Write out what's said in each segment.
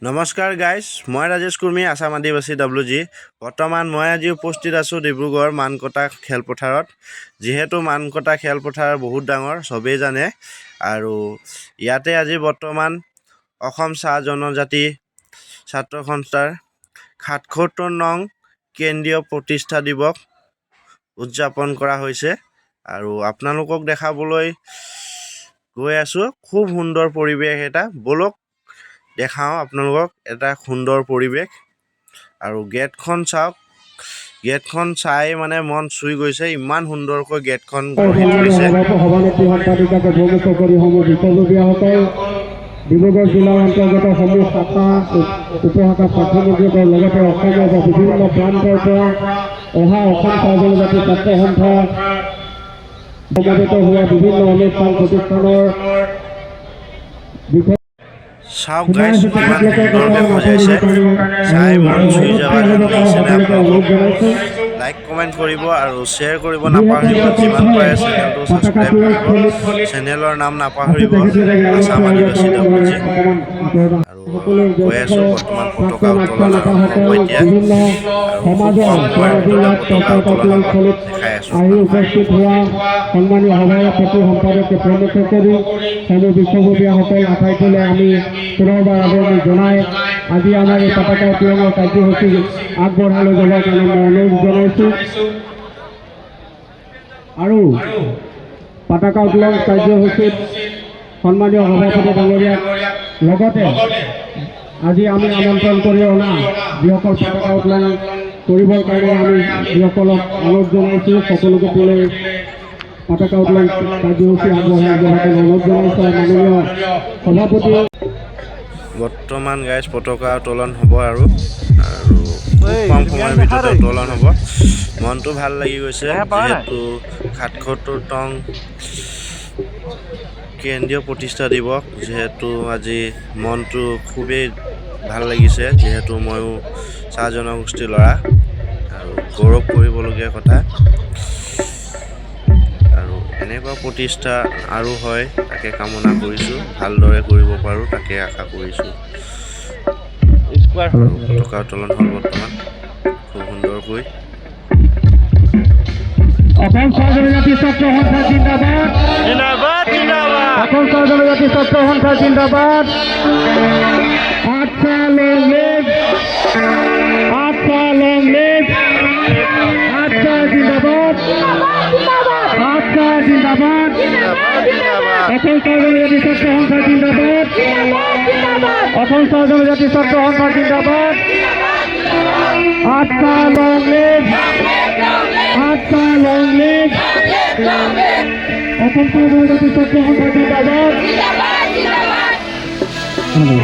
নমস্কাৰ গাইজ, মই ৰাজেশ কুৰ্মী, আছাম আদিবাসী WG। বৰ্তমান মই আজি উপস্থিত আছোঁ ডিব্ৰুগড় মানকটা খেলপথাৰত। যিহেতু মানকটা খেলপথাৰ বহুত ডাঙৰ, চবেই জানে। আৰু ইয়াতে আজি বৰ্তমান অসম চাহ জনজাতি ছাত্ৰ সন্থাৰ ৭৭ নং কেন্দ্ৰীয় প্ৰতিষ্ঠা দিৱস উদযাপন কৰা হৈছে। আৰু আপোনালোকক দেখাবলৈ গৈ আছোঁ। খুব সুন্দৰ পৰিৱেশ এটা, বলক দেখাওঁ আপোনালোকক এটা সুন্দৰ পৰিৱেশ। আৰু গেটখন চাওক, গেটখন চাই মানে মন চুই গৈছে, ইমান সুন্দৰকৈ গেটখন গঢ়ি তুলিছে। ডিব্ৰুগড় জিলাৰ অন্তৰ্গত সমূহ শাখা উপশাখা প্ৰাথমিকৰ লগতে অসমৰ বিভিন্ন প্ৰান্তৰ পৰা অহা অসম চাহ জনজাতি ছাত্ৰ সন্থা সমবেত হোৱা বিভিন্ন অনুষ্ঠান প্ৰতিষ্ঠানৰ বিষয়ে চাওক গাইজ, কিমান সুন্দৰকৈ সজাইছে, চাই মন চুই যাব যেন লাগিছে। আপোনালোকক লাইক কমেণ্ট কৰিব আৰু শ্বেয়াৰ কৰিব নাপাহৰিব। যিমান পাৰে চেনেলটো ছাবস্ক্ৰাইব কৰিব, চেনেলৰ নাম নাপাহৰিব, আছাম আদিবাসী WG। আৰু গৈ আছোঁ বৰ্তমান পতাকা উত্তোলন আৰম্ভ হ'ব এতিয়া। আৰু খুব কম সময়ৰ ভিতৰতে পতাকা উত্তোলন দেখাই আছোঁ। উপস্থিত হোৱা সন্মানীয় সভাপতি সম্পাদকে প্ৰমুখ কৰি সমূহ বিশ্ববিদ্যালয়সকল আটাইটোলৈ আমি পুনৰবাৰ আদৰণি জনাই আজি আমাৰ এই পতাকা উত্তোলনৰ কাৰ্যসূচী আগবঢ়াই লৈ যাবৰ কাৰণে মই অনুৰোধ জনাইছোঁ। আৰু পতাকা উত্তোলন কাৰ্যসূচীত সন্মানীয় সভাপতি ডাঙৰীয়াক লগতে আজি আমি আমন্ত্ৰণ কৰি অনা যিসকল পতাকা উত্তোলন কৰিবৰ কাৰণে আমি যিসকলক অনুৰোধ জনাইছোঁ, সকলোকে তোলে পতাকা উত্তোলন কাৰ্যসূচী আগবঢ়াই যোৱাকৈ অনুৰোধ জনাইছোঁ। মাননীয় সভাপতি বৰ্তমান গাইজ পতাকা উত্তোলন হ'ব আৰু খুব কম সময়ৰ ভিতৰতে উত্তোলন হ'ব। মনটো ভাল লাগি গৈছে, যিহেতু ৭৭ নং কেন্দ্ৰীয় প্ৰতিষ্ঠা দিৱস। যিহেতু আজি মনটো খুবেই ভাল লাগিছে, যিহেতু ময়ো চাহ জনগোষ্ঠীৰ ল'ৰা আৰু গৌৰৱ কৰিবলগীয়া কথা। আৰু এনেকুৱা প্ৰতিষ্ঠা আৰু হয় তাকে কামনা কৰিছোঁ, ভালদৰে কৰিব পাৰোঁ তাকে আশা কৰিছোঁ। পতাকা উত্তোলন হ'ল বৰ্তমান খুব সুন্দৰকৈ। অসম চাহ জনজাতি ছাত্ৰ সন্থা জিন্দাবাদ, জিন্দাবাদ, জিন্দাবাদ। অসম চাহ জনজাতি ছাত্ৰ সন্থা জিন্দাবাদ। আচ্ছা লং লিভ, আচ্ছা লং লিভ, আচ্ছা জিন্দাবাদ, আচ্ছা জিন্দাবাদ। অসম চাহ জনজাতি ছাত্ৰ সন্থা জিন্দাবাদ, অসম চাহ জনজাতি ছাত্ৰ সন্থা জিন্দাবাদ। আচ্ছা লং লিভ, আচ্ছা লং লিভ, অসম চাহ জনজাতি ছাত্ৰ সন্থা জিন্দাবাদ। Hello,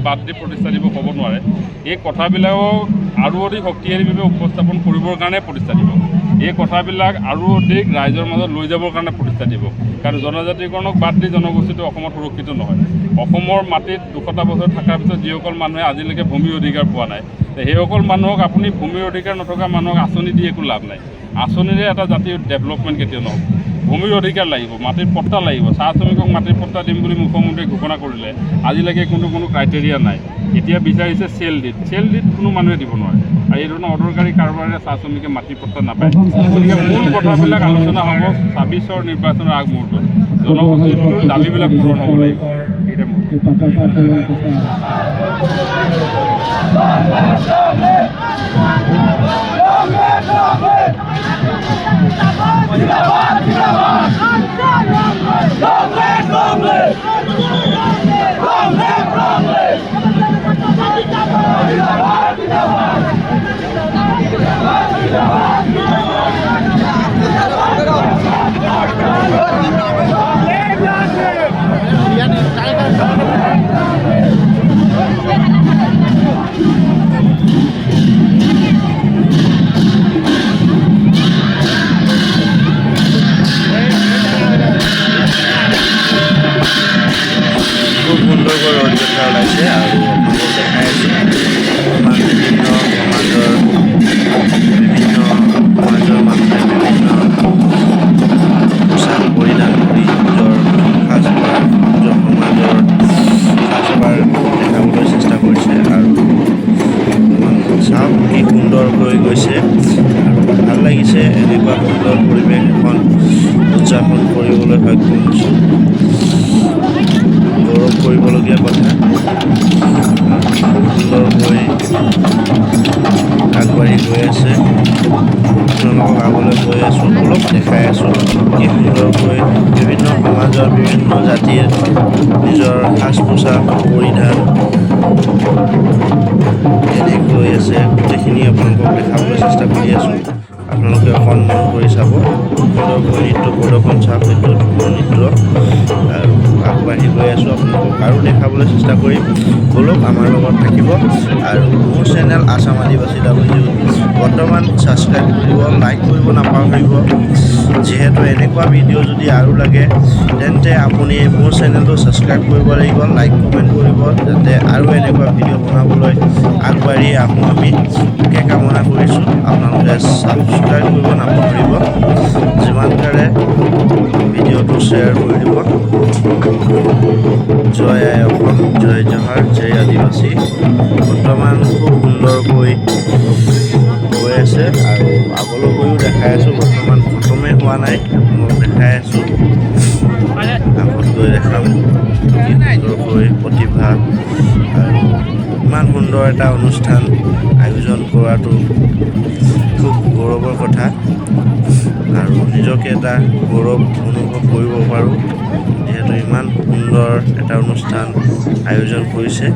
বাদ দি প্ৰতিষ্ঠা দিৱস হ'ব নোৱাৰে। এই কথাবিলাকক আৰু অধিক শক্তিশালীভাৱে উপস্থাপন কৰিবৰ কাৰণে প্ৰতিষ্ঠা দিৱস। এই কথাবিলাক আৰু অধিক ৰাইজৰ মাজত লৈ যাবৰ কাৰণে প্ৰতিষ্ঠা দিৱস। কাৰণ জনজাতিকৰণক বাদ দি জনগোষ্ঠীটো অসমত সুৰক্ষিত নহয়। অসমৰ মাটিত 200টা বছৰ থকাৰ পিছত যিসকল মানুহে আজিলৈকে ভূমিৰ অধিকাৰ পোৱা নাই, সেইসকল মানুহক আপুনি ভূমিৰ অধিকাৰ নথকা মানুহক আঁচনি দি একো লাভ নাই। আঁচনিৰে এটা জাতিৰ ডেভেলপমেণ্ট কেতিয়াও নহ'ব। ভূমিৰ অধিকাৰ লাগিব, মাটিৰ পট্টা লাগিব। চাহ শ্ৰমিকক মাটিৰ পট্টা দিম বুলি মুখ্যমন্ত্ৰীয়ে ঘোষণা কৰিলে, আজিলৈকে কোনো ক্ৰাইটেৰিয়া নাই। এতিয়া বিচাৰিছে চেল ডিড কোনো মানুহে দিব নোৱাৰে। আৰু এই ধৰণৰ অদৰকাৰী কাৰোবাৰে চাহ শ্ৰমিকে মাটিৰ পট্টা নাপায়। গতিকে মূল কথাবিলাক আলোচনা হ'ব 26ৰ নিৰ্বাচনৰ আগমুহূৰ্তত। জনগোষ্ঠীটোৰ দাবীবিলাক পূৰণ হ'ব লাগিব। এইটো মূল খুব সুন্দৰকৈ ৰথযাত্ৰা ওলাইছে আৰু আপোনালোকক দেখাই আছোঁ বিভিন্ন সমাজৰ মানুহে বিভিন্ন পোচাক পৰিধান কৰি নিজৰ সাজপাৰ নিজৰ সমাজৰ সাজপাৰ দেখাবলৈ চেষ্টা কৰিছে আৰু চাওক কি সুন্দৰকৈ গৈছে আৰু ভাল লাগিছে। এনেকুৱা সুন্দৰ পৰিৱেশ এখন উদযাপন কৰিবলৈ সক্ষম হৈছোঁ। গৌৰৱ কৰিবলগীয়া কথা। সুন্দৰকৈ আগবাঢ়ি গৈ আছে। আপোনালোকক আগলৈ গৈ আছোঁ, অলপ দেখাই আছোঁ কি সুন্দৰকৈ বিভিন্ন সমাজৰ বিভিন্ন জাতিৰ নিজৰ সাজ পোছাক পৰিধান এনেকৈ আছে। গোটেইখিনি আপোনালোকক দেখাবলৈ চেষ্টা কৰি আছোঁ। আপোনালোকে অকণ মন কৰি চাব। সুন্দৰকৈ নৃত্য প্ৰদৰ্শন চাওক, নৃত্য আৰু আগবাঢ়ি গৈ আছোঁ। আপোনালোকক আৰু দেখাবলৈ চেষ্টা কৰিম। বলক আমাৰ লগত থাকিব আৰু মোৰ চেনেল আসাম আদিবাসী WG বৰ্তমান ছাবস্ক্ৰাইব কৰিব, লাইক কৰিব নাপাহৰিব। যিহেতু এনেকুৱা ভিডিঅ' যদি আৰু লাগে তেন্তে আপুনি মোৰ চেনেলটো ছাবস্ক্ৰাইব কৰিব লাগিব, লাইক কমেণ্ট কৰিব, যাতে আৰু এনেকুৱা ভিডিঅ' বনাবলৈ আগবাঢ়ি আহোঁ আমি তাকে কামনা কৰিছোঁ। আপোনালোকে ছাবস্ক্ৰাইব কৰিব নাপাহৰিব, যিমান পাৰে ভিডিঅ'টো শ্বেয়াৰ কৰি দিব। জয় আই অসম, জয় জোহাৰ, জয় আদিবাসী। বৰ্তমান খুব সুন্দৰকৈ গৈ আছে আৰু আগলৈও দেখাই আছোঁ। বৰ্তমান খতমেই হোৱা নাই, আপোনালোকক দেখাই আছোঁ। আগত গৈ দেখাম কি সুন্দৰকৈ প্ৰতিভা আৰু ইমান সুন্দৰ এটা অনুষ্ঠান আয়োজন কৰাটো খুব গৌৰৱৰ কথা আৰু নিজকে এটা গৌৰৱ অনুভৱ কৰিব পাৰোঁ, যিহেতু ইমান সুন্দৰ এটা অনুষ্ঠান আয়োজন কৰিছে।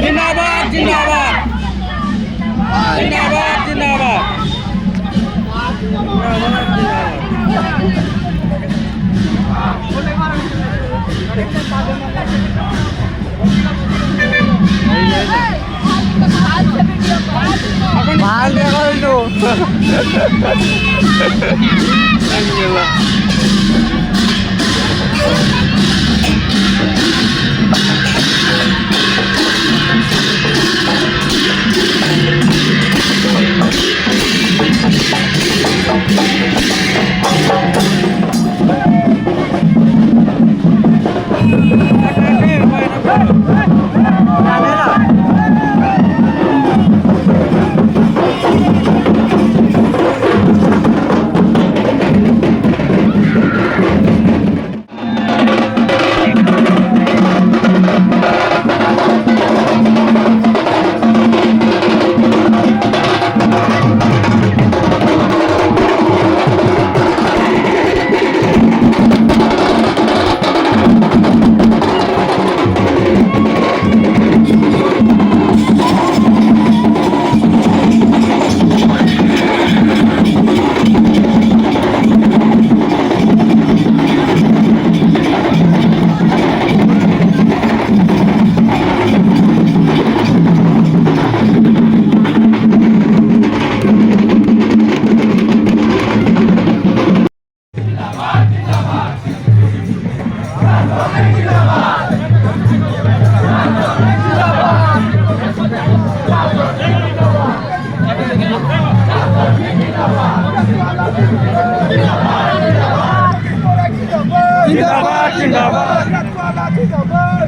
जिंदाबाद जिंदाबाद जिंदाबाद जिंदाबाद ভাল দেখা হইলো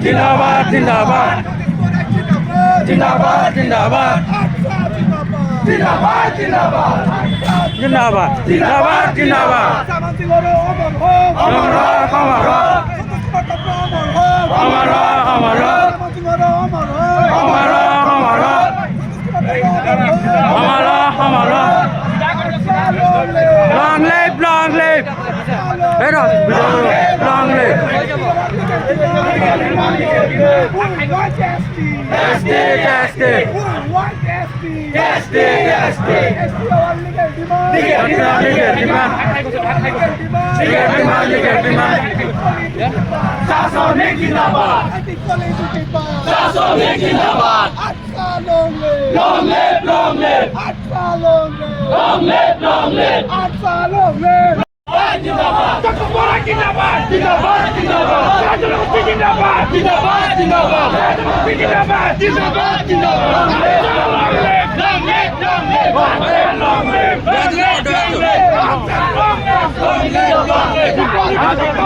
जिंदाबाद जिंदाबाद जिंदाबाद जिंदाबाद जिंदाबाद जिंदाबाद जिंदाबाद जिंदाबाद जिंदाबाद जिंदाबाद हमारा हमारा हमारा हमारा हमारा हमारा हमारा हमारा long live long live long live long live long live long live long live जिंदाबाद जिंदाबाद जिंदाबाद जिंदाबाद जिंदाबाद जिंदाबाद जिंदाबाद जिंदाबाद जिंदाबाद जिंदाबाद